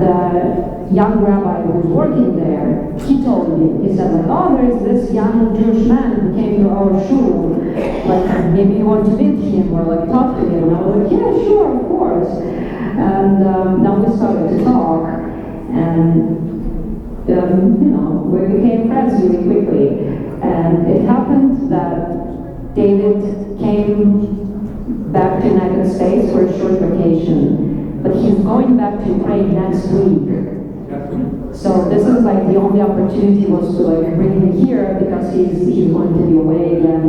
the young rabbi who was working there, he told me, he said, like, oh, there's this young Jewish man who came to our shul, like, maybe you want to meet him or like talk to him. And I was like, yeah, sure, of course. And now we started to talk, and we became friends really quickly. And it happened that David came back to the United States for a short vacation, but he's going back to Ukraine next week. So this is like the only opportunity was to like bring him here because he's going to be away again,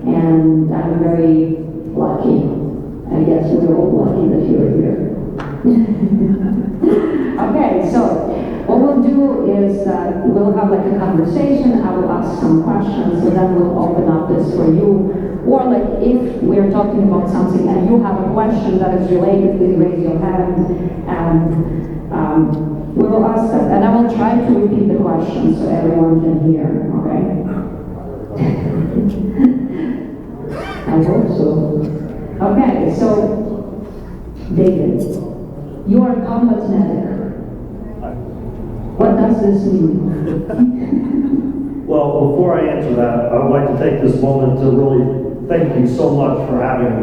and I'm very lucky. I guess we're all lucky that you're here. Okay, so what we'll do is we'll have like a conversation. I will ask some questions, and then we'll open up this for you. Or like if we're talking about something and you have a question that is related, please raise your hand, and we will ask that. And I will try to repeat the question so everyone can hear, okay? I hope so. Okay, so David, you are a combat medic. What does this mean? Well, before I answer that, I would like to take this moment to really thank you so much for having me.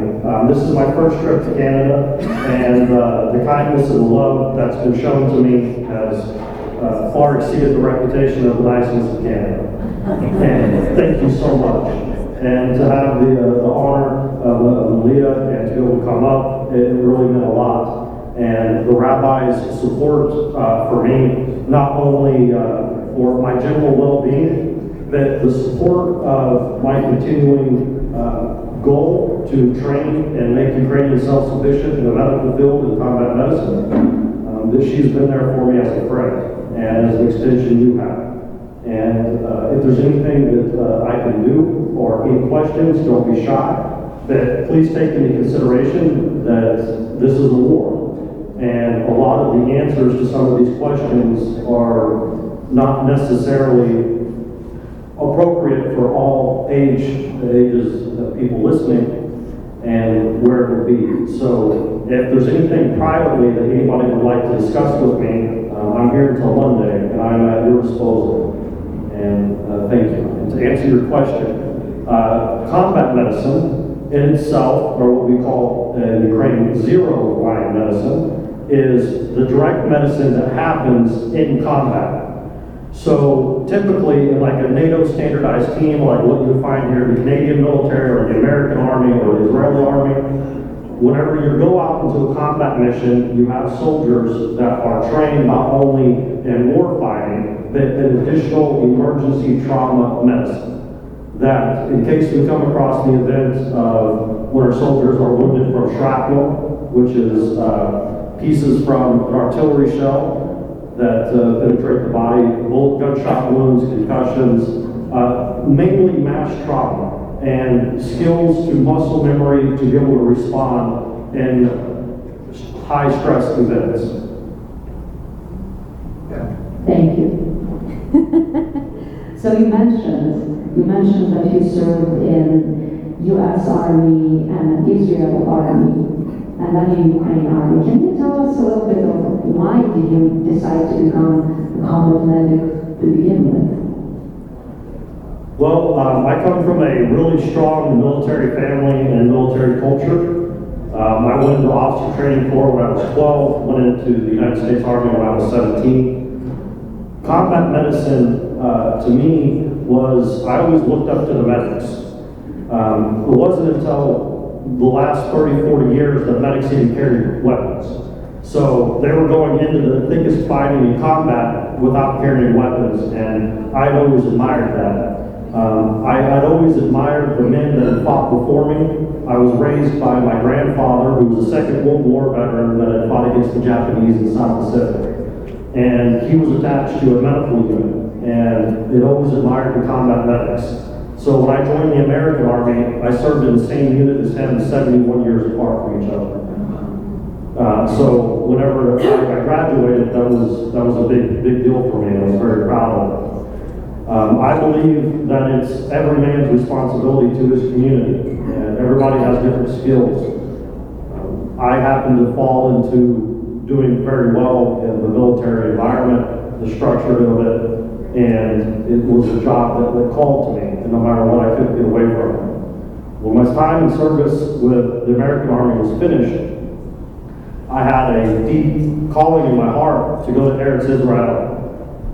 This is my first trip to Canada, and the kindness and the love that's been shown to me has far exceeded the reputation of the niceness of Canada. And thank you so much. And to have the honor of Leah and to be able to come up, it really meant a lot. And the rabbi's support for me, not only for my general well-being, but the support of my continuing goal to train and make Ukrainians self-sufficient in the medical field and combat medicine, that she's been there for me as a friend and as an extension you have. And if there's anything that I can do or any questions, don't be shy. But please take into consideration that this is a war. And a lot of the answers to some of these questions are not necessarily appropriate for all ages of people listening and where it would be. So if there's anything privately that anybody would like to discuss with me, I'm here until Monday and I'm at your disposal. And thank you. And to answer your question, combat medicine in itself, or what we call in Ukraine zero-line medicine, is the direct medicine that happens in combat. So typically, in like a NATO standardized team, like what you find here, the Canadian military or the American Army or the Israeli Army, whenever you go out into a combat mission, you have soldiers that are trained not only in war fighting, but in additional emergency trauma medicine. That in case we come across the event of when our soldiers are wounded from shrapnel, which is pieces from an artillery shell that penetrate the body, bullet gunshot wounds, concussions, mainly mass trauma, and skills to muscle memory to be able to respond in high stress events. Thank you. So you mentioned that you served in U.S. Army and Israel Army, and then in Ukraine Army. Can you tell us a little bit of why did you decide to become a combat medic to begin with? Well, I come from a really strong military family and military culture. I went into officer training corps when I was 12, went into the United States Army when I was 17. Combat medicine, to me, I always looked up to the medics. It wasn't until the last 30, 40 years that medics even carried weapons. So they were going into the thickest fighting in combat without carrying weapons, and I'd always admired that. I'd always admired the men that had fought before me. I was raised by my grandfather, who was a Second World War veteran that had fought against the Japanese in South Pacific. And he was attached to a medical unit, and it always admired the combat medics. So when I joined the American Army, I served in the same unit as him, 71 years apart from each other. So whenever I graduated, that was a big deal for me. I was very proud of it. I believe that it's every man's responsibility to his community, and everybody has different skills. I happen to fall into doing very well in the military environment, the structure of it, and it was a job that called to me, and no matter what, I couldn't get away from it. When my time in service with the American Army was finished, I had a deep calling in my heart to go to Eretz Israel.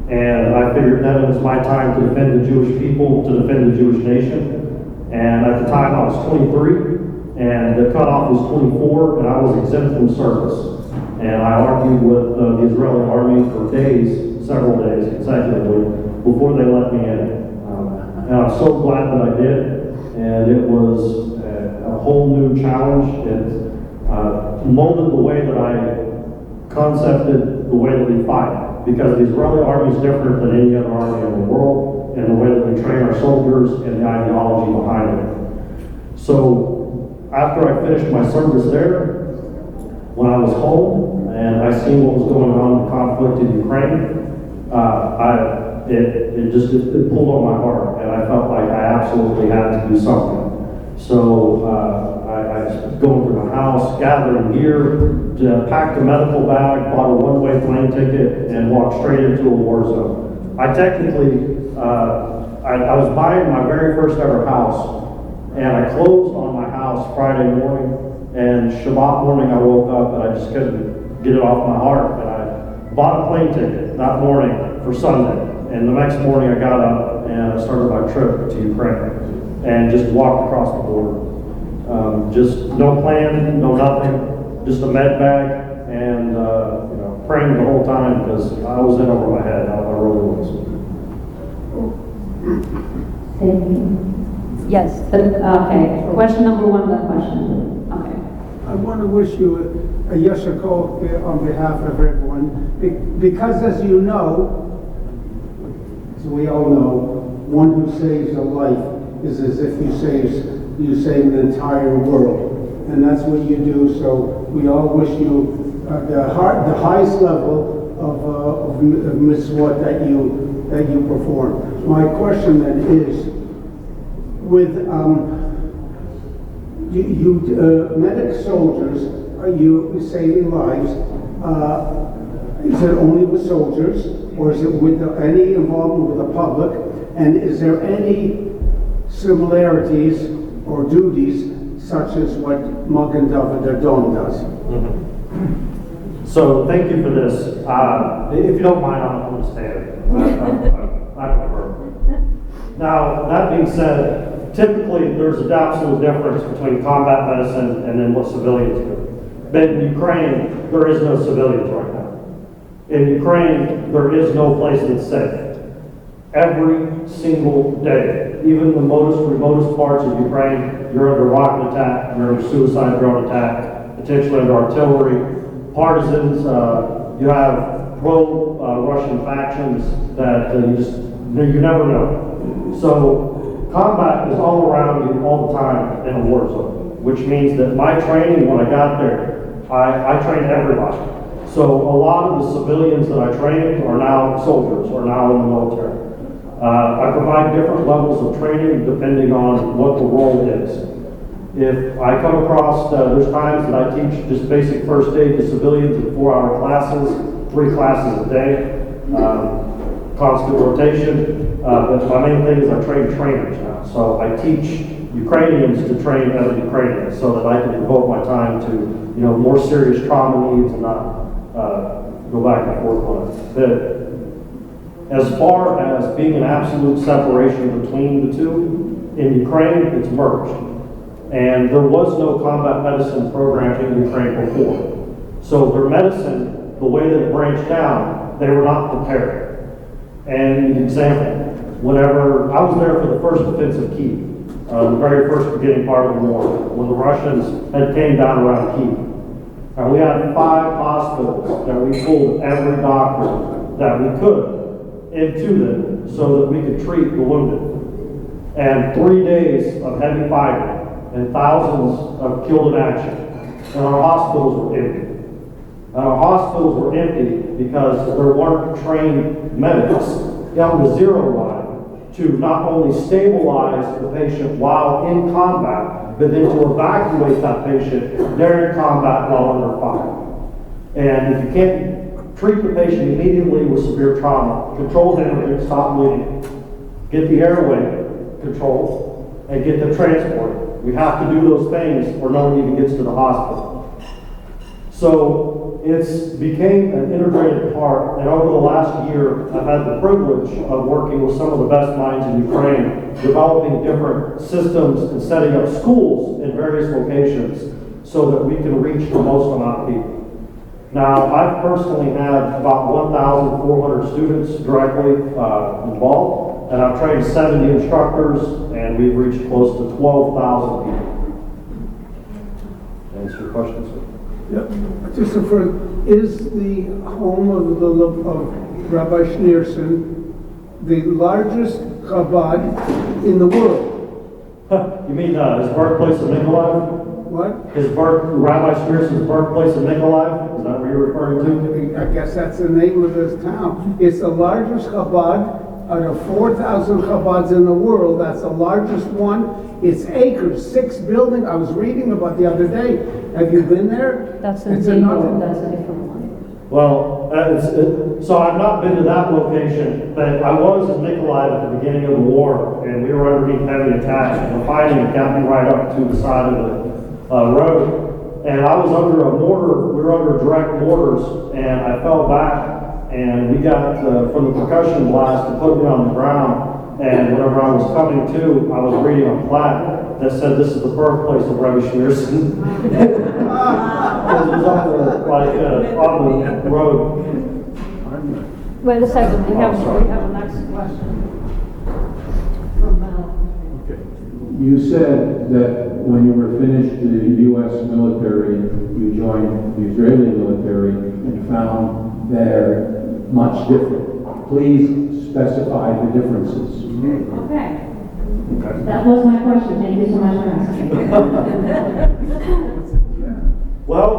And I figured that it was my time to defend the Jewish people, to defend the Jewish nation. And at the time I was 23, and the cutoff was 24, and I was exempt from service. And I argued with the Israeli army for days, several days consecutively, before they let me in. And I'm so glad that I did. And it was a whole new challenge. It molded the way that I concepted the way that we fight. Because the Israeli army is different than any other army in the world, and the way that we train our soldiers and the ideology behind it. So after I finished my service there, when I was home and I seen what was going on in the conflict in Ukraine, it pulled on my heart, and I felt like I absolutely had to do something. So I was going through my house, gathering gear, packed a medical bag, bought a one-way plane ticket, and walked straight into a war zone. I technically, I was buying my very first ever house, and I closed on my house Friday morning, and Shabbat morning I woke up and I just couldn't get it off my heart, and I bought a plane ticket that morning for Sunday, and the next morning I got up and I started my trip to Ukraine, and just walked across the border. Just no plan, no nothing, just a med bag, and praying the whole time because I was in over my head. I really was. Thank you. Yes. Okay. Question number one. That question. Okay. I want to wish you a yasher kol on behalf of everyone, because as you know, as we all know, one who saves a life is as if you save the entire world, and that's what you do. So we all wish you the highest level of mitzvot that you perform. My question then is, with medic soldiers, are you saving lives? Is it only with soldiers, or is it with any involvement with the public? And is there any similarities or duties such as what Magen David Adom does? Mm-hmm. So thank you for this. If you don't mind, I'm going to stand. I prefer. Now, that being said, typically there's an absolute difference between combat medicine and then what civilians do. But in Ukraine, there is no civilians right now. In Ukraine, there is no place that's safe. Every single day, even the remotest parts of Ukraine, you're under rocket attack, you're under suicide drone attack, potentially under artillery, partisans, you have pro-Russian factions that you never know. So combat is all around you all the time in a war zone, which means that my training, when I got there, I trained everybody. So a lot of the civilians that I trained are now soldiers, are now in the military. I provide different levels of training depending on what the role is. If I come across, there's times that I teach just basic first aid to civilians in 4-hour classes, 3 classes a day, constant rotation. But my main thing is I train trainers now. So I teach Ukrainians to train other Ukrainians so that I can devote my time to more serious trauma needs and not go back and forth on it. As far as being an absolute separation between the two, in Ukraine, it's merged. And there was no combat medicine program in Ukraine before. So their medicine, the way that it branched down, they were not prepared. And an example, whenever I was there for the first offensive Kyiv, the very first beginning part of the war, when the Russians had came down around Kyiv. And we had 5 hospitals that we pulled every doctor that we could into them so that we could treat the wounded. And 3 days of heavy fighting and thousands of killed in action. And our hospitals were empty. And our hospitals were empty because there weren't trained medics down the zero line to not only stabilize the patient while in combat, but then to evacuate that patient during combat while under fire. And if you can't treat the patient immediately with severe trauma, control hemorrhage, stop bleeding, get the airway controlled, and get them transported. We have to do those things or no one even gets to the hospital. So it's became an integrated part, and over the last year, I've had the privilege of working with some of the best minds in Ukraine, developing different systems and setting up schools in various locations so that we can reach the most amount of people. Now, I've personally had about 1,400 students directly involved, and I've trained 70 instructors, and we've reached close to 12,000 people. Answer your question, sir? Yep. Just a further, is the home of Rabbi Schneerson the largest Chabad in the world? You mean his birthplace of Mykolaiv? What? Rabbi Schneerson's birthplace in Mykolaiv? Is that what you're referring to? I guess that's the name of this town. It's the largest Chabad out of 4,000 Chabads in the world. That's the largest one. It's acres, 6 buildings. I was reading about the other day. Have you been there? That's in It's Ziegler, that's a different one. Well, so I've not been to that location, but I was in Mykolaiv at the beginning of the war, and we were underneath heavy attack, and the fighting got me right up to the side of the road. And I was under a mortar, we were under direct mortars, and I fell back, and we got from the percussion blast to put me on the ground. And whenever I was coming to, I was reading a plaque that said this is the birthplace of Rabbi Schneerson. It was on the road. Wait a second, we have sorry. a next question. You said that when you were finished the U.S. military, you joined the Israeli military and found they're much different. Please specify the differences. Okay. That was my question. Thank you so much for asking. Well,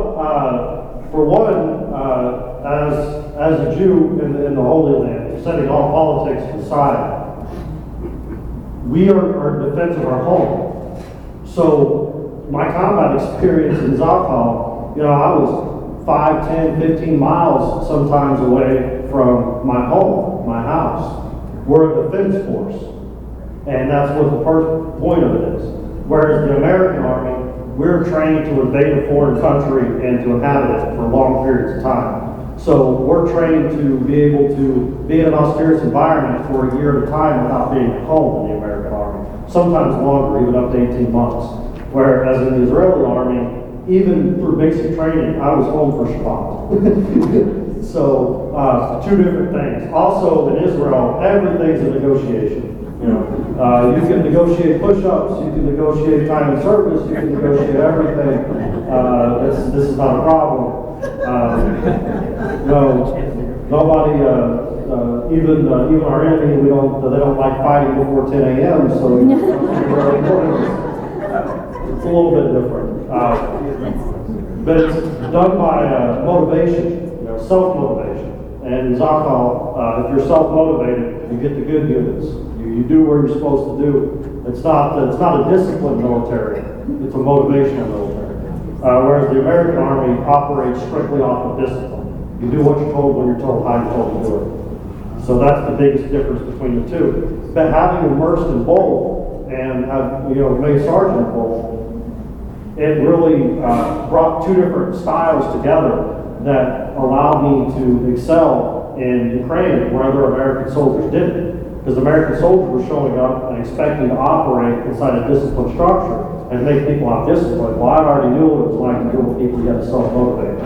for one, as a Jew in the Holy Land, setting all politics aside, we are in defense of our home. So my combat experience in Zakal, I was 5, 10, 15 miles sometimes away from my home, my house. We're a defense force. And that's what the first point of it is. Whereas the American Army, we're trained to invade a foreign country and to inhabit it for long periods of time. So we're trained to be able to be in an austere environment for a year at a time without being at home in the American Army. Sometimes longer, even up to 18 months. Whereas in the Israeli Army, even through basic training, I was home for Shabbat. So, two different things. Also, in Israel, everything's a negotiation. You can negotiate push-ups, you can negotiate time and service, you can negotiate everything. This is not a problem. Nobody, even our enemy, they don't like fighting before 10 a.m. So it's a little bit different. But it's done by motivation, self-motivation. And in Zakal, if you're self-motivated, you get the good units. You do what you're supposed to do. It's not a disciplined military. It's a motivational military. Whereas the American Army operates strictly off of discipline. You do what you're told when you're told how you're told to do it. So that's the biggest difference between the two. But having immersed in both and have made sergeant in both, it really brought two different styles together that allowed me to excel in Ukraine where other American soldiers didn't. Because American soldiers were showing up and expecting to operate inside a disciplined structure and make people have discipline. Well, I already knew what it was like to deal with people who had to self-motivate.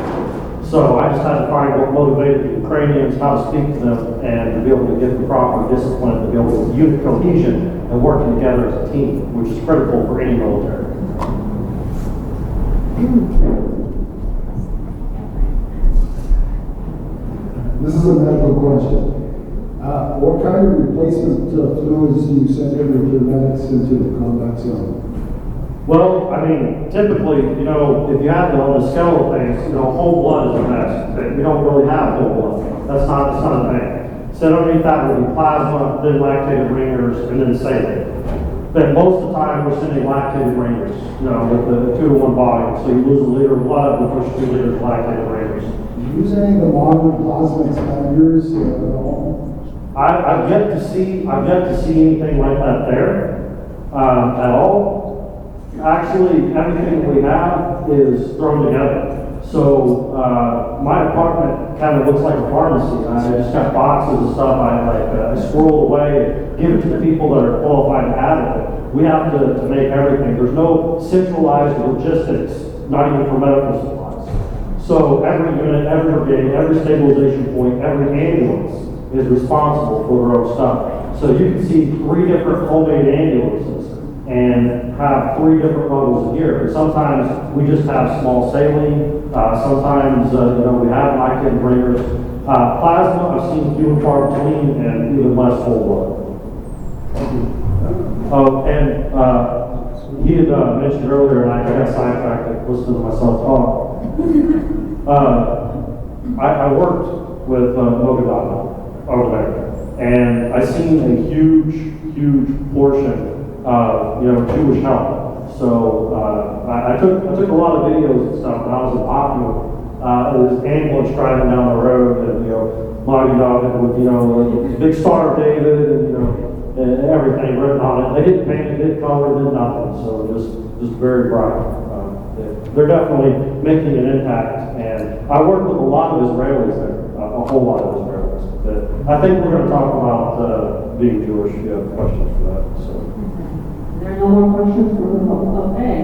So I just had to find what motivated the Ukrainians, how to speak to them, and to be able to get the proper discipline, to be able to unit cohesion and working together as a team, which is critical for any military. This is a medical question. What kind of replacement fluids do you send every your medics into the combat zone? Well, typically, if you have on the scale of things, whole blood is a mess. We don't really have whole blood. That's not a thing. So underneath that would be plasma, then lactated ringers, and then saline. But most of the time we're sending lactated ringers, with the 2-to-1 volume. So you lose a liter of blood, we push 2 liters of lactated ringers. use any of the modern plasma expanders at all? I've yet to see anything like that there at all. Actually, everything we have is thrown together. So my apartment kind of looks like a pharmacy. I just got boxes of stuff I squirrel away, give it to the people that are qualified to have it. We have to make everything. There's no centralized logistics, not even for medical supplies. So every unit, every brigade, every stabilization point, every ambulance is responsible for their own stuff. So you can see 3 different homemade ambulances and have 3 different levels of gear. Sometimes we just have small saline. Sometimes we have Niken bringers. Plasma, I've seen few and far between, and even less whole blood. Oh, and he had mentioned earlier, and I got sidetracked listening to myself talk. I worked with Mogadama over there, and I seen a huge portion of Jewish help. So I took a lot of videos and stuff when I was in Poplar. This ambulance driving down the road, and Marty Dog with big Star of David, and everything written on it. They didn't paint it, didn't color, did nothing. So just very bright. They're definitely making an impact, and I work with a lot of Israelis there, a whole lot of Israelis. But I think we're going to talk about being Jewish. If you have questions for that. So. There are no more questions for the public. Okay.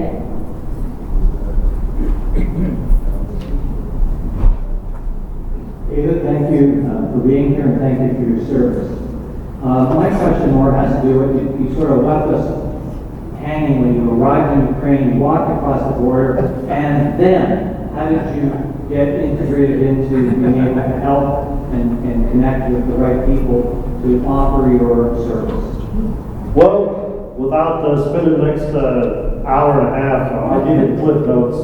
David, thank you for being here, and thank you for your service. My question more has to do with you sort of left us hanging when you arrived in Ukraine, you walked across the border, and then how did you get integrated into being able to help and connect with the right people to offer your service? Well, without spending the next hour and a half, I'll give you the cliff notes.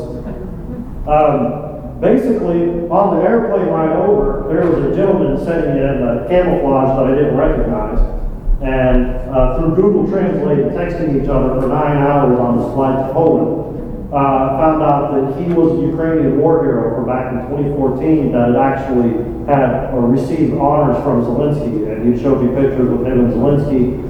Basically, on the airplane ride over, there was a gentleman sitting in camouflage that I didn't recognize. And through Google Translate and texting each other for 9 hours on this flight to Poland, found out that he was a Ukrainian war hero from back in 2014 that had actually had or received honors from Zelensky. And he showed me pictures with him and Zelensky.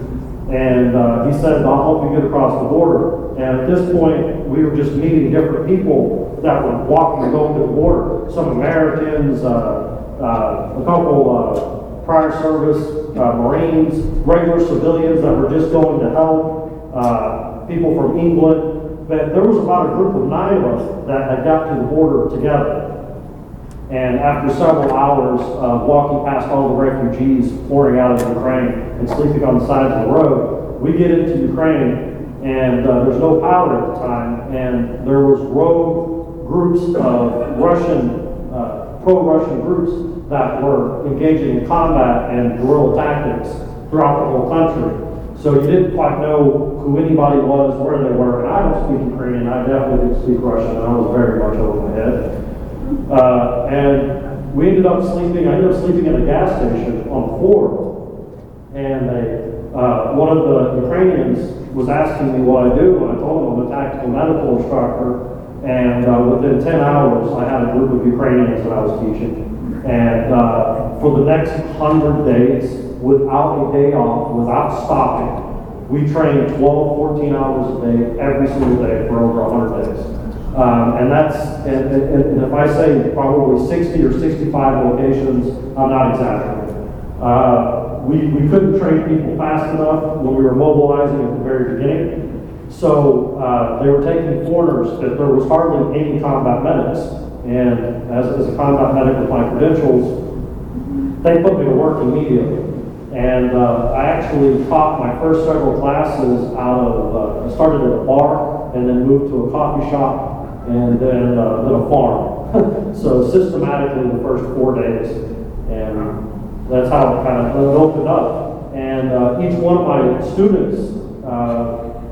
And he said, I'll help you get across the border. And at this point, we were just meeting different people that were walking and going to the border. Some Americans, a couple prior service Marines, regular civilians that were just going to help, people from England. But there was about a group of 9 of us that had got to the border together. And after several hours of walking past all the refugees pouring out of Ukraine and sleeping on the sides of the road, we get into Ukraine, and there's no power at the time, and there was rogue groups of pro-Russian groups that were engaging in combat and guerrilla tactics throughout the whole country. So you didn't quite know who anybody was, where they were, and I don't speak Ukrainian, I definitely didn't speak Russian, and I was very much over my head. And we ended up sleeping, I ended up sleeping at a gas station on the floor. And one of the Ukrainians was asking me what I do, and I told him I'm a tactical medical instructor. And within 10 hours, I had a group of Ukrainians that I was teaching. And for the next 100 days, without a day off, without stopping, we trained 12, 14 hours a day, every single day for over 100 days. And if I say probably 60 or 65 locations, I'm not exaggerating. We couldn't train people fast enough when we were mobilizing at the very beginning. So they were taking foreigners, that there was hardly any combat medics. And as a combat medic with my credentials, they put me to work immediately. And I actually taught my first several classes out of, I started at a bar and then moved to a coffee shop and then a farm. So systematically the first 4 days. And that's how it kind of opened up. And each one of my students,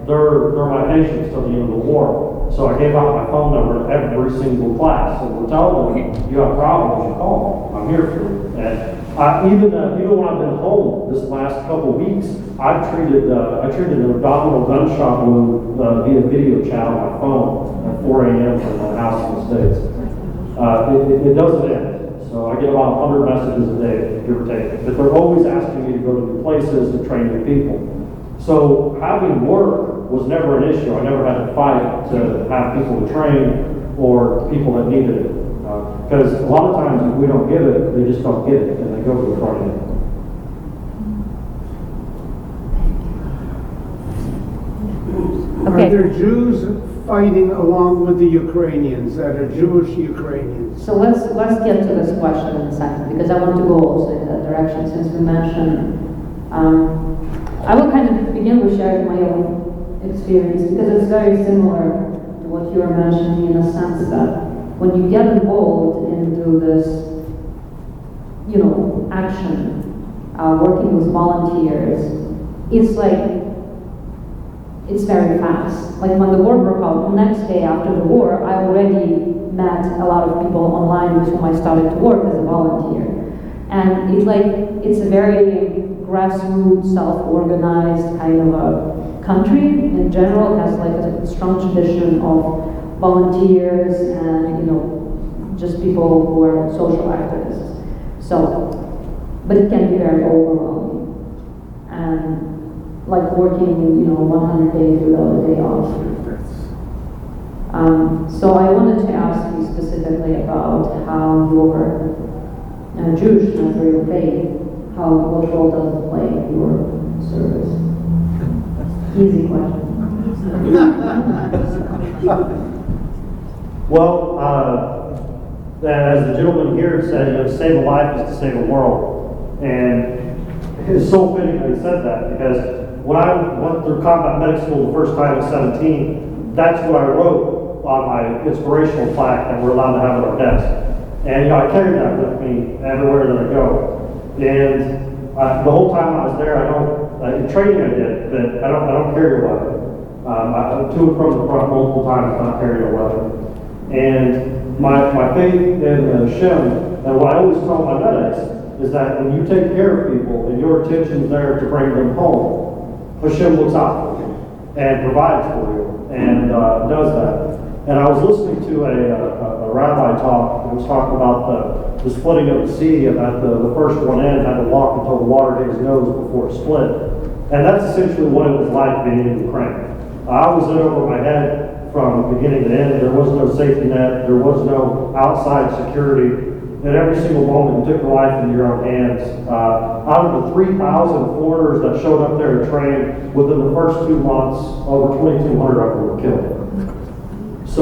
they're my patients till the end of the war. So I gave out my phone number to every single class. And we're telling them, you have problems, you call me. I'm here for you. And even when I've been home this last couple of weeks, I treated an abdominal gunshot wound via video chat on my phone at 4 a.m. from my house in the States. It doesn't end. So I get about 100 messages a day, give or take. But they're always asking me to go to new places and train new people. So having work was never an issue. I never had to fight to have people to train or people that needed it. Because a lot of times if we don't get it, they just don't get it and they go to the front end. Are there Jews fighting along with the Ukrainians that are Jewish Ukrainians? So let's get to this question in a second, because I want to go also in that direction since we mentioned. I will kind of begin with sharing my own experience because it's very similar to what you were mentioning in a sense that when you get involved into this, action, working with volunteers, it's very fast. Like when the war broke out, the next day after the war, I already met a lot of people online with whom I started to work as a volunteer. And it's a very grassroots, self-organized kind of a country. In general, it has like a strong tradition of volunteers and, just people who are social activists. But it can be very overwhelming. And like working, 100 days without a day off. So I wanted to ask you specifically about how your Jewishness or your faith, what role does it play in your service? Easy question. Well, as the gentleman here said, to save a life is to save a world. And it's so fitting that he said that, because when I went through combat medic school the first time at 17, that's what I wrote on my inspirational plaque that we're allowed to have at our desk. And I carry that with me everywhere that I go. And the whole time I was there, in training I did, but I don't carry a weapon. To and from the front multiple times, not carrying a weapon. And my faith in Hashem, and what I always tell my medics, is that when you take care of people and your attention is there to bring them home, Hashem looks out for you and provides for you and does that. And I was listening to a rabbi talk, and was talking about the splitting of the sea, and that the first one in had to walk until the water hit his nose before it split. And that's essentially what it was like being in Ukraine. I was in over my head from beginning to end. There was no safety net. There was no outside security. And every single moment you took your life into your own hands. Out of the 3,000 foreigners that showed up there to train, within the first 2 months, over 2,200 of them were killed. So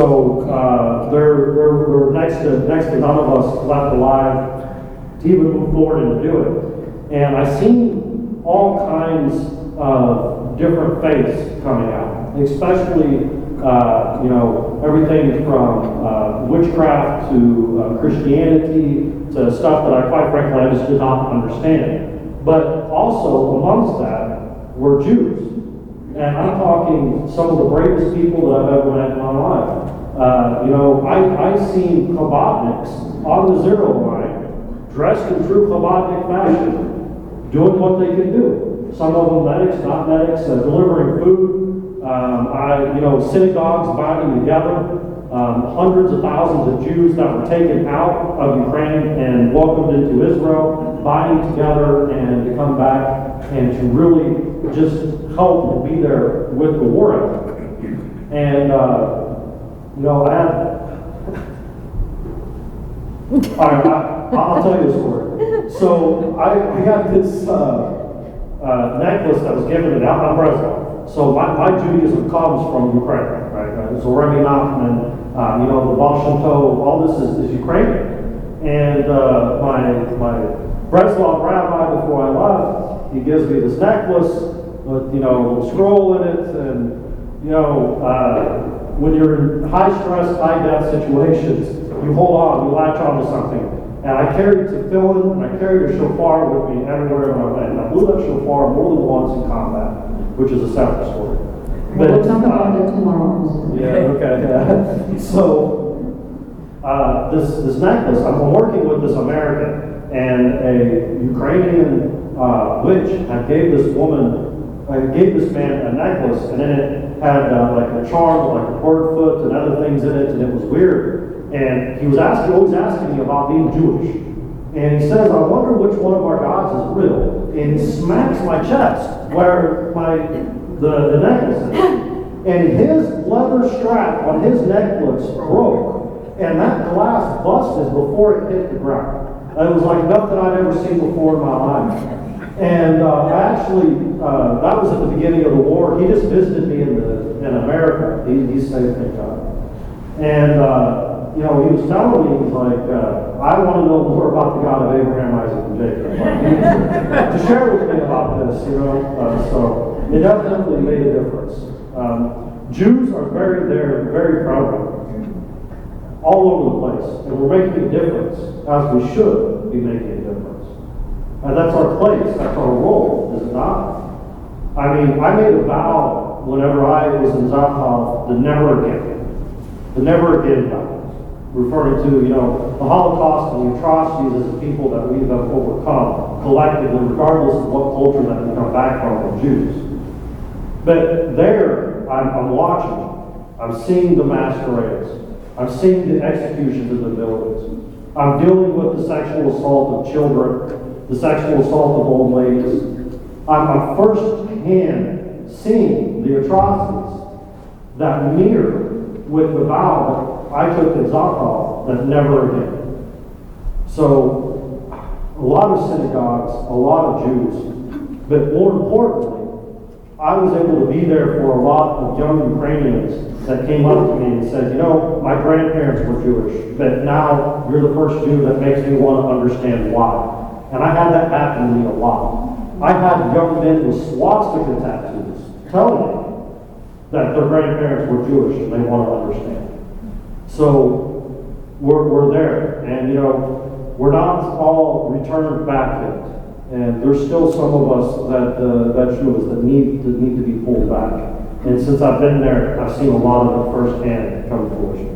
there were next to none of us left alive to even move forward and to do it. And I've seen all kinds of different faiths coming out, especially everything from witchcraft to Christianity to stuff that I quite frankly I just did not understand. But also amongst that were Jews. And I'm talking some of the bravest people that I've ever met in my life. I've seen Chabadniks on the zero line, dressed in true Chabadnik fashion, doing what they can do. Some of them medics, not medics, delivering food. Synagogues binding together, hundreds of thousands of Jews that were taken out of Ukraine and welcomed into Israel, binding together and to come back and to really just help and be there with the war effort. And, I'll tell you a story. So I got this necklace that was given out in Breslau. So my Judaism comes from Ukraine, right? So Remy Nachman, the Baal Shem Tov, all this is Ukrainian. And my Breslau rabbi, before I left, he gives me this necklace with, a little scroll in it. And, when you're in high stress, high death situations, you hold on, you latch on to something. And I carried tefillin, and I carried a shofar with me everywhere I went. And I blew that shofar more than once in combat, which is a separate story. We'll talk about it tomorrow. Yeah, okay, yeah. So, this necklace, I'm working with this American, and a Ukrainian witch gave this man a necklace, and then it had like a charm, like a bird foot and other things in it, and it was weird. And he was always asking me about being Jewish. And he says, I wonder which one of our gods is real. And he smacks my chest where the necklace is. And his leather strap on his necklace broke. And that glass busted before it hit the ground. It was like nothing I'd ever seen before in my life. And that was at the beginning of the war. He just visited me in America. He's saved, thank God. And, he was telling me, he's like, I want to know more about the God of Abraham, Isaac, and Jacob. Like, he needs to share with me about this, so it definitely made a difference. Jews are very prevalent all over the place, and we're making a difference, as we should be making a difference. And that's our place, that's our role, is it not? I mean, I made a vow whenever I was in Zachal, the never again vow. Referring to, the Holocaust and the atrocities as a people that we have overcome collectively, regardless of what culture that we come back from, the Jews. But there, I'm watching, I'm seeing the masquerades, I'm seeing the executions in the buildings, I'm dealing with the sexual assault of children, the sexual assault of old ladies. I'm first-hand seeing the atrocities that mirror with the vow that I took in Zachal, that never again. So, a lot of synagogues, a lot of Jews, but more importantly, I was able to be there for a lot of young Ukrainians that came up to me and said, my grandparents were Jewish, but now you're the first Jew that makes me want to understand why. And I had that happen to me a lot. I had young men with swastika tattoos tell me that their grandparents were Jewish and they want to understand. So we're there, and we're not all returned back yet, and there's still some of us that Jews that need to be pulled back. And since I've been there, I've seen a lot of it firsthand come to fruition.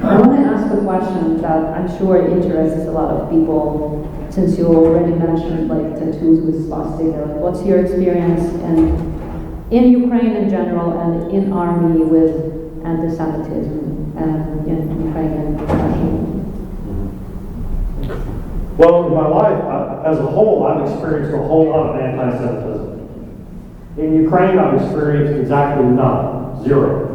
I want to ask a question that I'm sure interests a lot of people, since you already mentioned tattoos with swastika. What's your experience in Ukraine in general and in army with anti-Semitism and in Ukraine especially? Well, in my life, as a whole, I've experienced a whole lot of anti-Semitism. In Ukraine, I've experienced exactly none, zero.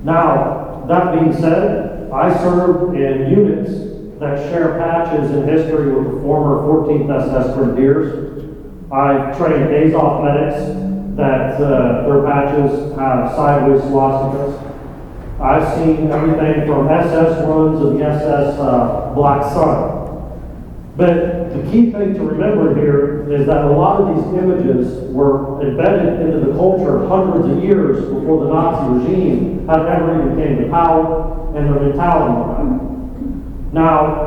Now, that being said, I served in units that share patches in history with the former 14th SS Grenadiers. I've trained days off medics that their patches have sideways swastikas. I've seen everything from SS runs of the SS Black Sun. But the key thing to remember here is that a lot of these images were embedded into the culture hundreds of years before the Nazi regime had ever even came to power and their mentality around it. Now,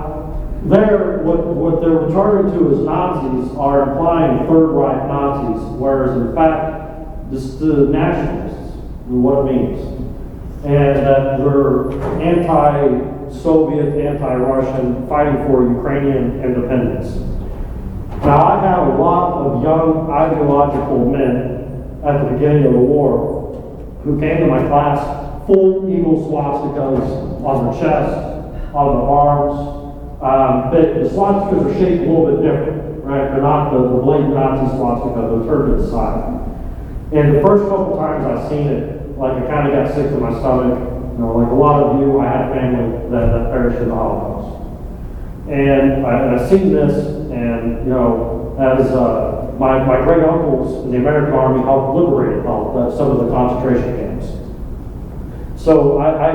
what they're referring to as Nazis are implying Third Reich Nazis, whereas in fact, this is the nationalists, what it means. And that they're anti-Soviet, anti-Russian, fighting for Ukrainian independence. Now, I had a lot of young ideological men at the beginning of the war who came to my class full eagle swastikas on their chest, on their arms. But the swastikas are shaped a little bit different, right? They're not the blatant Nazi swastika, they're turned to the side. And the first couple times I've seen it, I kind of got sick to my stomach. Like a lot of you, I had family that perished in the Holocaust. And I've seen this, and as my great uncles in the American Army helped liberate some of the concentration camps. So I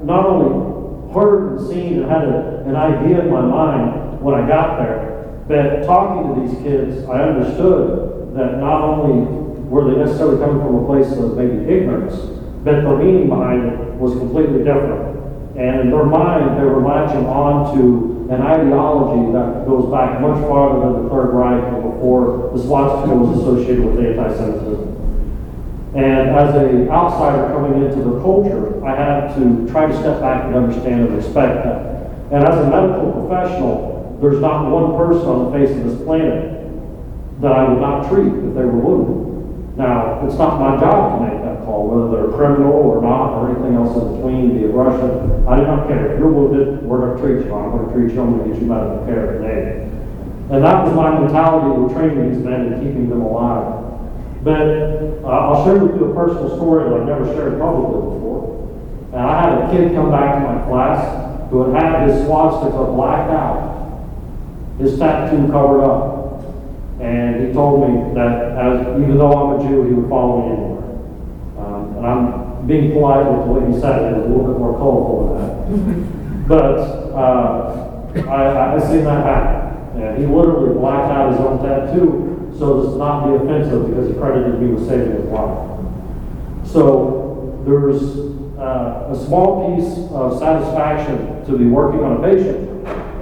not only heard and seen and had an idea in my mind when I got there, but talking to these kids, I understood that not only were they necessarily coming from a place of maybe ignorance, but the meaning behind it was completely different. And in their mind, they were latching on to an ideology that goes back much farther than the Third Reich and before the swastika was associated with anti-Semitism. And as an outsider coming into the culture, I had to try to step back and understand and respect that. And as a medical professional, there's not one person on the face of this planet that I would not treat if they were wounded. Now, it's not my job to make that call, whether they're criminal or not, or anything else in between, be it Russian. I do not care. If you're wounded, we're going to treat you. I'm going to treat you. I'm going to get you medical care and aid. And that was my mentality with training these men and keeping them alive. But I'll share with you a personal story that I've never shared publicly before. And I had a kid come back to my class who had his swastika blacked out, his tattoo covered up. And he told me that even though I'm a Jew, he would follow me anywhere. And I'm being polite with the way he said it. It was a little bit more colorful than that. But I've seen that happen. And he literally blacked out his own tattoo so as to not be offensive because he credited me with saving his life. So there's a small piece of satisfaction to be working on a patient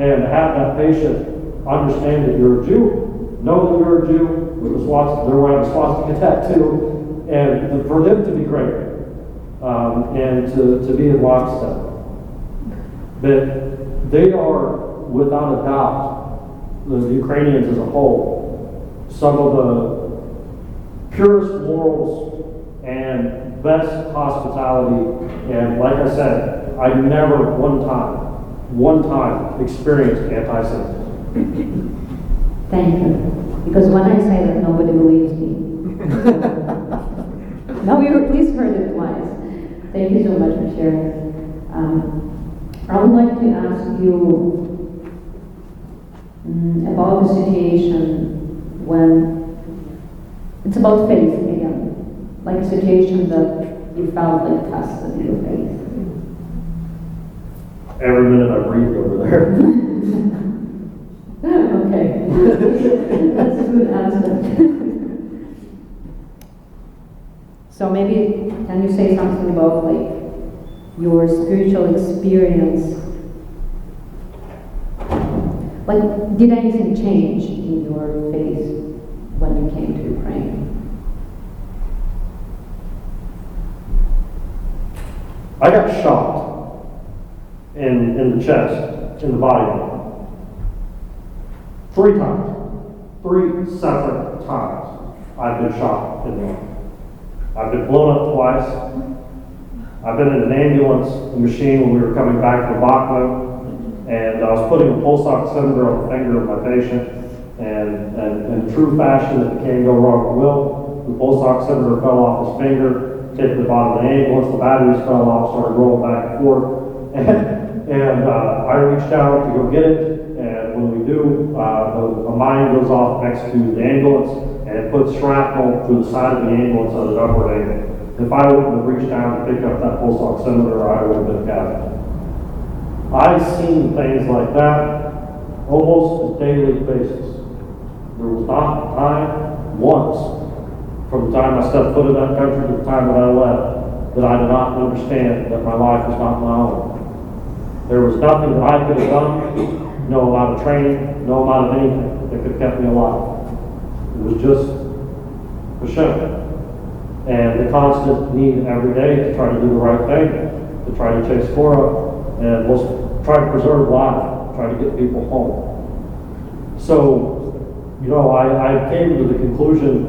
and to have that patient understand that you're a Jew, know that you're a Jew, with the swastika, they're wearing a swastika tattoo, and for them to be grateful and to be in lockstep. But they are, without a doubt, the Ukrainians as a whole, some of the purest morals and best hospitality. And like I said, I never one time experienced anti-Semitism. Thank you. Because when I say that, nobody believes me. Now you at least heard it twice. Thank you so much for sharing. I would like to ask you about the situation when it's about faith again, like a situation that you felt like tested your faith. Every minute I breathe over there. Okay, that's a good answer. So maybe can you say something about like your spiritual experience? Like, did anything change in your faith when you came to Ukraine? I got shot in the chest, in the body, 3 times. 3 separate times I've been shot in the arm. I've been blown up twice. I've been in an ambulance machine when we were coming back from Bakhmut. And I was putting a pulse oximeter on the finger of my patient, and in true fashion, if it can go wrong, it will. The pulse oximeter fell off his finger, hit the bottom of the ambulance, the batteries fell off, started rolling back and forth. And I reached out to go get it, and when we do, a mine goes off next to the ambulance, and it puts shrapnel through the side of the ambulance at an upward angle. If I wouldn't have reached down to pick up that pulse oximeter, I would have been casualty. I've seen things like that almost a daily basis. There was not a time once, from the time I stepped foot in that country to the time that I left, that I did not understand that my life was not my own. There was nothing that I could have done, no amount of training, no amount of anything that could have kept me alive. It was just Hashem. And the constant need every day to try to do the right thing, to try to chase Torah, and try to preserve life, try to get people home. So, I came to the conclusion,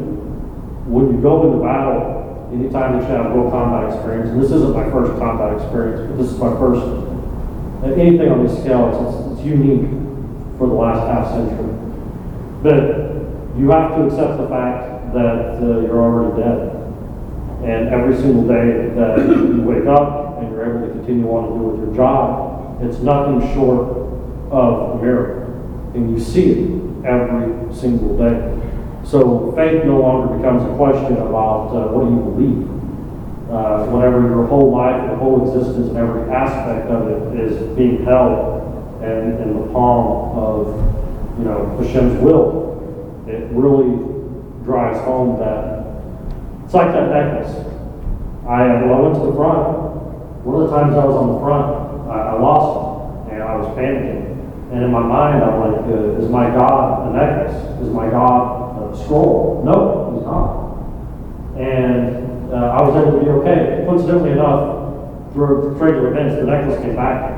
when you go into battle, anytime that you have real combat experience, and this isn't my first combat experience, but this is my first, anything on this scale, it's unique for the last half century. But you have to accept the fact that you're already dead. And every single day that you wake up and you're able to continue on and do with your job, it's nothing short of a miracle. And you see it every single day. So faith no longer becomes a question about what do you believe. Whenever your whole life, your whole existence, and every aspect of it is being held and in the palm of Hashem's will, it really drives home that it's like that necklace. When I went to the front, one of the times I was on the front, I lost it, and I was panicking. And in my mind, I'm like, is my God a necklace? Is my God a scroll? No, he's not. And I was able to be okay. Coincidentally enough, through tragic events, the necklace came back.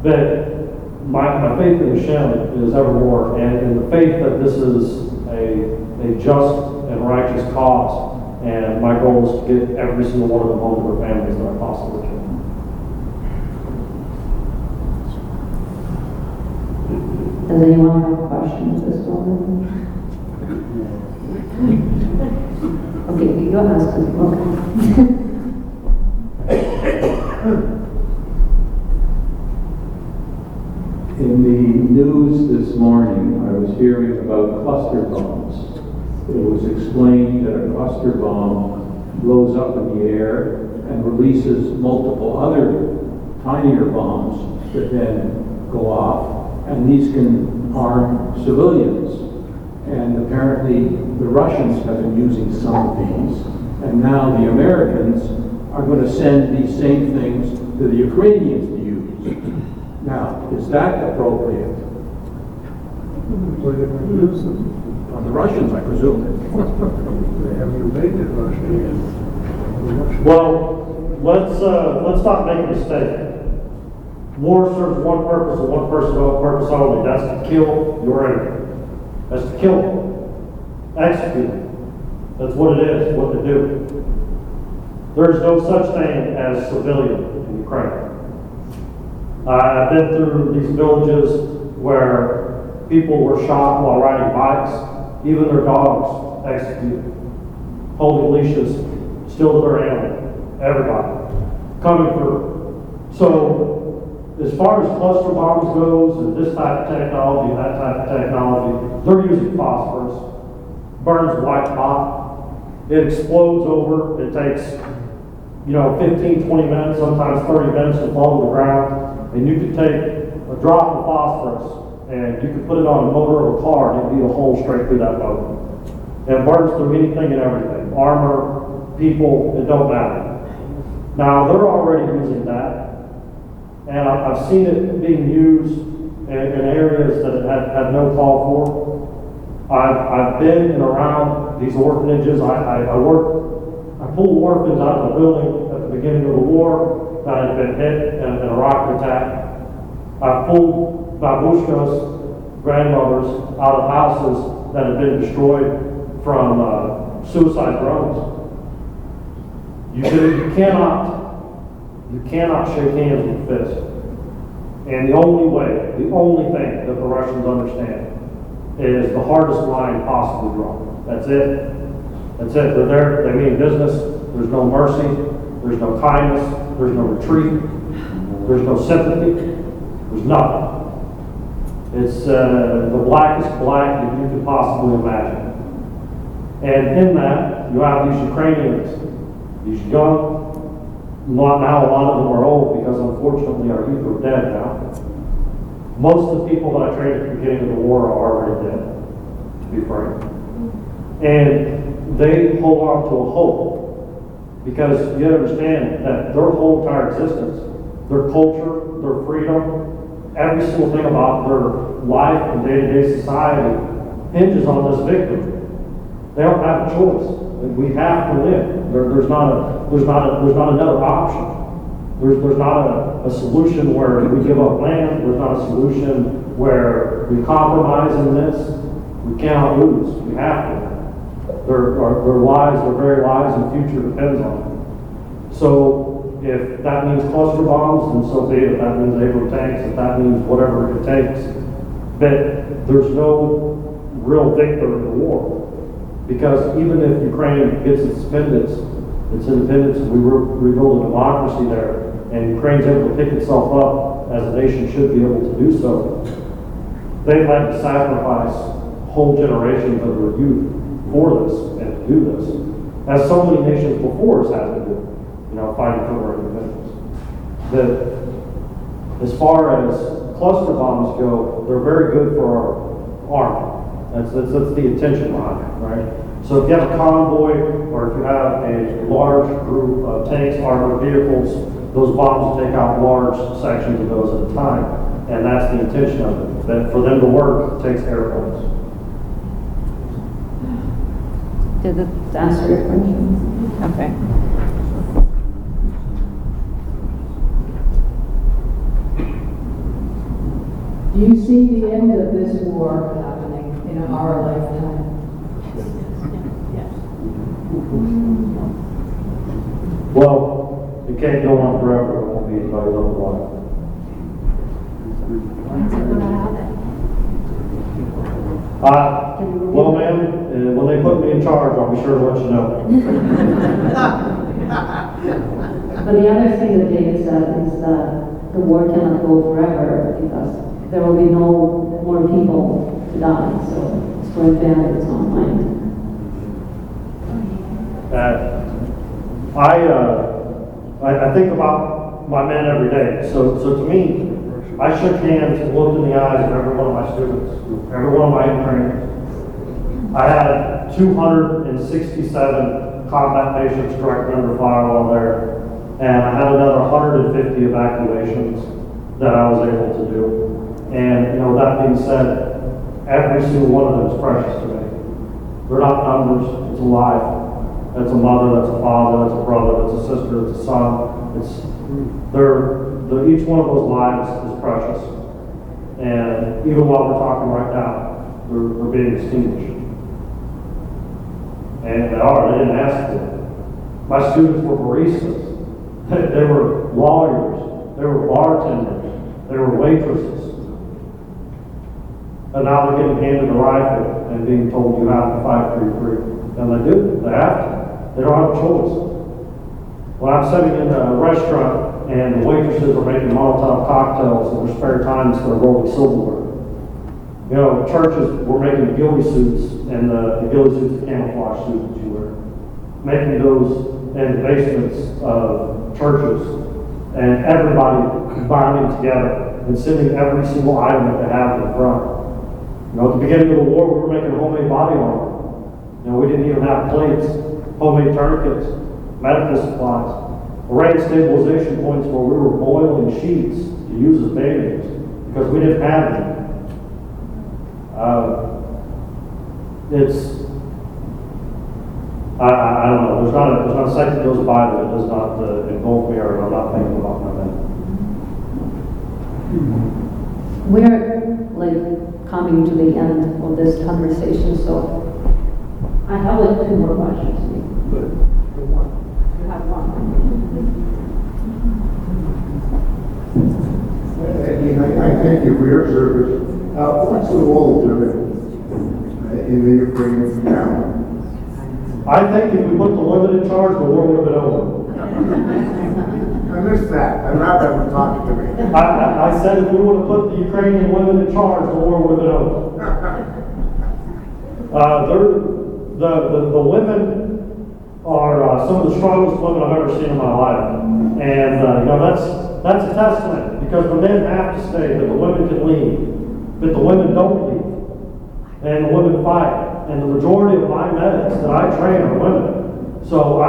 But my faith in Hashem is evermore, and in the faith that this is a just and righteous cause, And my goal is to get every single one of them home to their families that I possibly can. Does anyone have questions at this moment? Okay, you ask us. Okay. In the news this morning, I was hearing about cluster bombs. It was explained that a cluster bomb blows up in the air and releases multiple other tinier bombs that then go off, and these can harm civilians. And apparently the Russians have been using some of these, and now the Americans are going to send these same things to the Ukrainians to use. Now, is that appropriate? Where they were using. On the Russians, I presume. They have invaded Russia. Well, let's not make a mistake. War serves one purpose and one purpose only. That's to kill your enemy. That's to kill them. Execute them. That's what it is, what they do. There's no such thing as civilian in Ukraine. I've been through these villages where people were shot while riding bikes, even their dogs executed, holding leashes, still to their animal, everybody coming through. So, as far as cluster bombs goes, and this type of technology, and that type of technology, they're using phosphorus, burns white hot, it explodes over, it takes 15, 20 minutes, sometimes 30 minutes to fall to the ground. And you could take a drop of phosphorus and you could put it on a motor of a car and it'd beat a hole straight through that motor. And it burns through anything and everything. Armor, people, it don't matter. Now, they're already using that. And I've seen it being used in areas that it had no call for. I've been in around these orphanages. I pulled orphans out of the building at the beginning of the war that had been hit in a rocket attack. I pulled babushkas, grandmothers, out of houses that had been destroyed from suicide drones. You cannot shake hands with fists. And the only thing that the Russians understand is the hardest line possibly drawn. That's it. That's it. They're there. They mean business. There's no mercy. There's no kindness. There's no retreat. There's no sympathy. There's nothing. It's the blackest black that you could possibly imagine. And in that, you have these Ukrainians, these young, now a lot of them are old because unfortunately our youth are dead now. Most of the people that I trained at the beginning of the war are already dead, to be frank. And they hold on to a hope because you understand that their whole entire existence, their culture, their freedom, every single thing about their life and day-to-day society hinges on this victory. They don't have a choice. We have to win. There's not another option. There's not a solution where we give up land. There's not a solution where we compromise in this. We cannot lose. We have to. Their lives, their very lives and future depends on it. So if that means cluster bombs, then so be it. If that means Abrams tanks, if that means whatever it takes. But there's no real victor in the war. Because even if Ukraine gets its independence, and we rebuild a democracy there, and Ukraine's able to pick itself up as a nation should be able to do so, they've had to sacrifice whole generations of their youth for this and to do this, as so many nations before us had to do, fighting for their independence. That as far as cluster bombs go, they're very good for our army. That's the intention behind it, right? So if you have a convoy or if you have a large group of tanks, armored vehicles, those bombs will take out large sections of those at a time. And that's the intention of it. That for them to work, it takes airplanes. Did that answer your question? Okay. Do you see the end of this war happening in our lifetime? Yes. Well, it can't go on forever. It won't be anybody's own life. Well, ma'am, when they put me in charge, I'll be sure to let you know. But the other thing that David said is that the war cannot go forever because there will be no more people to die, so it's going to end at its own point. I think about my men every day. So to me, I shook hands and looked in the eyes of every one of my students, every one of my trainers. I had 267 combat patients directly under fire while there, and I had another 150 evacuations that I was able to do. And that being said, every single one of them is precious to me. They're not numbers, it's a life. That's a mother, that's a father, that's a brother, that's a sister, that's a son. Each one of those lives is precious. And even while we're talking right now, they're being extinguished. And they didn't ask for it. My students were baristas. They were lawyers. They were bartenders. They were waitresses. And now they're getting handed a rifle and being told you have to fight for your freedom. And they do. They have to. They don't have a choice. When I'm sitting in a restaurant and the waitresses are making Molotov cocktails in their spare time instead of rolling silverware. Churches were making ghillie suits, and the ghillie suits, the camouflage suits that you wear. Making those in the basements of churches, and everybody combining together and sending every single item that they have in the front. At the beginning of the war, we were making homemade body armor. We didn't even have plates, homemade tourniquets, medical supplies. Rain stabilization points where we were boiling sheets to use as babies because we didn't have them. I don't know. There's not a second goes by that does not engulf me or I'm not thinking about my men. We're coming to the end of this conversation, so I have two more questions. Good. You have one. I thank you for your service. What's the role of women in the Ukraine now? I think if we put the women in charge, the war would have been over. I missed that. I'm not ever talking to me. I said if we would have put the Ukrainian women in charge, the war would have been over. The women are some of the strongest women I've ever seen in my life. And that's a testament because the men have to stay, but the women can leave. But the women don't leave. And the women fight. And the majority of my medics that I train are women. So,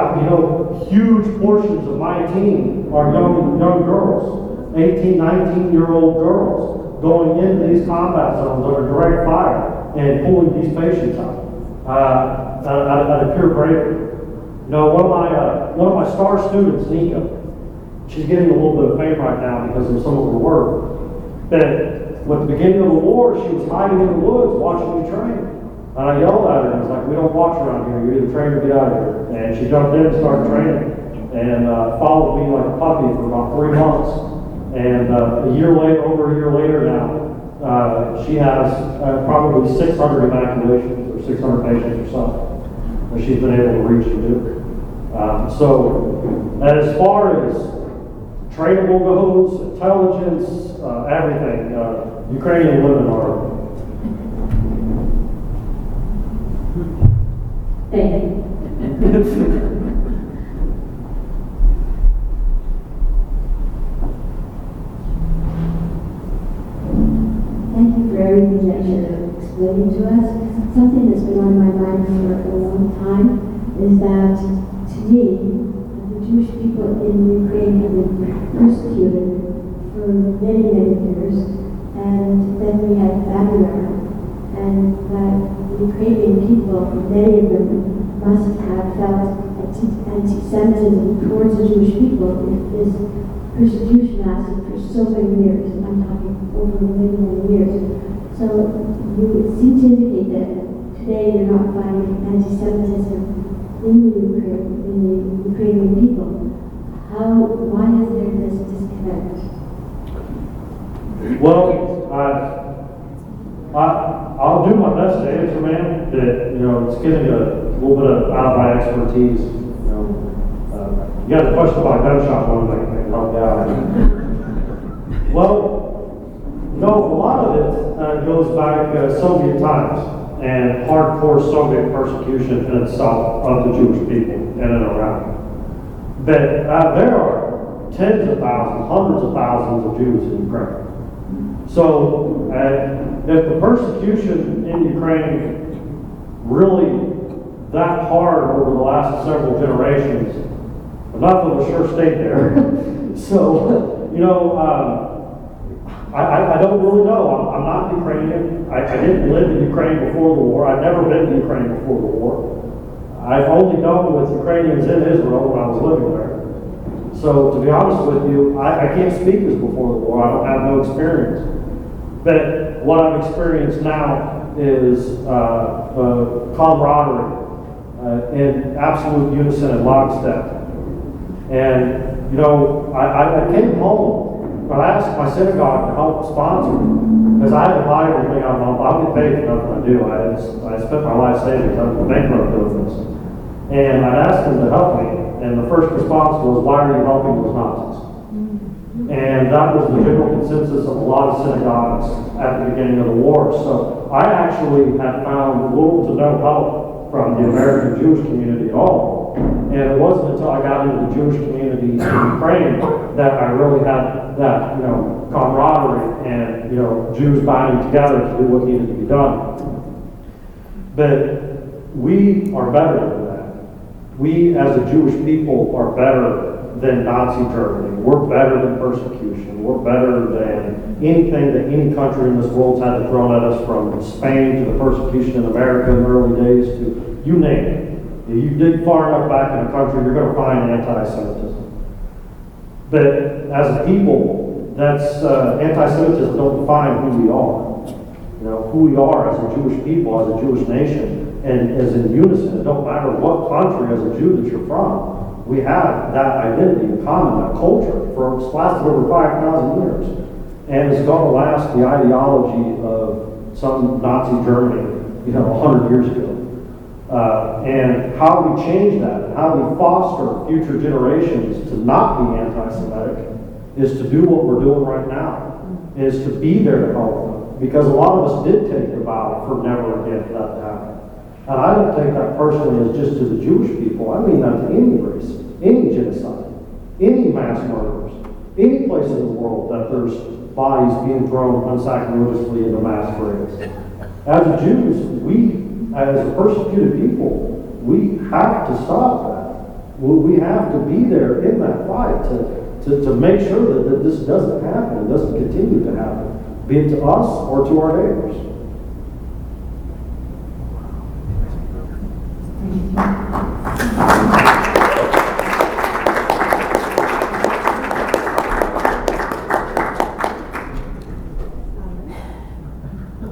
huge portions of my team are young girls, 18, 19-year-old girls, going into these combat zones under direct fire and pulling these patients out out of pure bravery. One of my star students, Nika, she's getting a little bit of fame right now because of some of her work. But at the beginning of the war, she was hiding in the woods watching me train. And I yelled at her and I was like, we don't watch around here. You either train or get out of here. And she jumped in and started training and followed me like a puppy for about 3 months. And over a year later now, she has probably 600 evacuations or 600 patients or something that she's been able to reach and do. So as far as trainable goes, intelligence, everything, Ukrainian women are. Thank you. Thank you for everything that you're explaining to us. Something that's been on my mind for a long time is that, to me, the Jewish people in Ukraine have been persecuted for many, many years, and then we had Babylon, and that the Ukrainian people, many of them, must have felt anti-Semitism towards the Jewish people if this persecution lasted for so many years. I'm talking over many, many years. So you seem to indicate that today you're not finding anti-Semitism in the Ukrainian people. why is there this disconnect? Well, I'll do my best to answer, ma'am, that, it's getting a little bit out of my expertise. You got a question about gunshot wounds, I can help you out. Well, no, a lot of it goes back Soviet times and hardcore Soviet persecution in itself of the Jewish people in and around. But there are tens of thousands, hundreds of thousands of Jews in Ukraine. So if the persecution in Ukraine really that hard over the last several generations, enough of us sure stayed there. So, I don't really know. I'm not Ukrainian. I didn't live in Ukraine before the war. I've never been to Ukraine before the war. I've only dealt with Ukrainians in Israel when I was living there. So to be honest with you, I can't speak as before the war. I don't have no experience. But what I've experienced now is camaraderie in absolute unison and lockstep. And, I came home, but I asked my synagogue to help sponsor me, because I had to buy everything I'll get paid for nothing I do. I spent my life savings. I'm bankrupt doing this. And I asked them to help me, and the first response was, why are you helping those Nazis? And that was the general consensus of a lot of synagogues at the beginning of the war. So I actually had found little to no help from the American Jewish community at all. And it wasn't until I got into the Jewish community in Ukraine that I really had that, camaraderie and, Jews binding together to do what needed to be done. But we are better than that. We, as a Jewish people, are better than Nazi Germany. We're better than persecution. We're better than anything that any country in this world's had to throw at us, from Spain to the persecution in America in the early days to you name it. If you dig far enough back in a country, you're going to find anti-Semitism. But as a people, that's anti-Semitism don't define who we are. Who we are as a Jewish people, as a Jewish nation, and as in unison. It don't matter what country as a Jew that you're from. We have that identity in common, that culture, for it's lasted over 5,000 years. And it's going to last the ideology of some Nazi Germany, 100 years ago. And how we change that, and how we foster future generations to not be anti-Semitic, is to do what we're doing right now, is to be there to help them. Because a lot of us did take the vow for never again for that to happen. And I don't take that personally as just to the Jewish people. I mean that to any race, any genocide, any mass murders, any place in the world that there's bodies being thrown unsacrilegiously into mass graves. As Jews, we, as a persecuted people, we have to stop that. We have to be there in that fight to make sure that this doesn't happen, and doesn't continue to happen, be it to us or to our neighbors.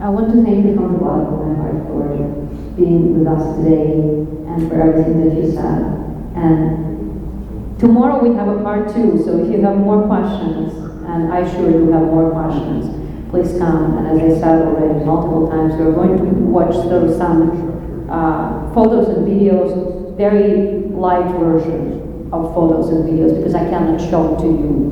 I want to thank you from the bottom of my heart for being with us today and for everything that you said. And tomorrow we have a part 2, so if you have more questions, and I sure you have more questions, please come. And as I said already multiple times, we're going to watch through some photos and videos, very light version of photos and videos, because I cannot show to you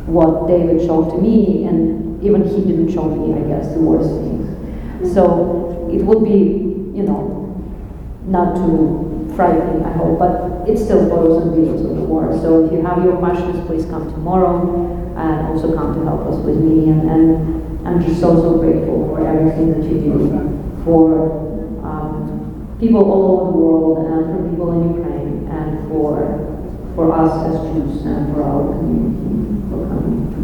what David showed to me, and even he didn't show me, I guess, the worst things. So it will be, not too frightening, I hope, but it's still photos and videos of the war. So if you have your questions, please come tomorrow, and also come to help us with me. And I'm just so grateful for everything that you do for people all over the world, and for people in Ukraine, and for us as Jews, and for our community, for coming.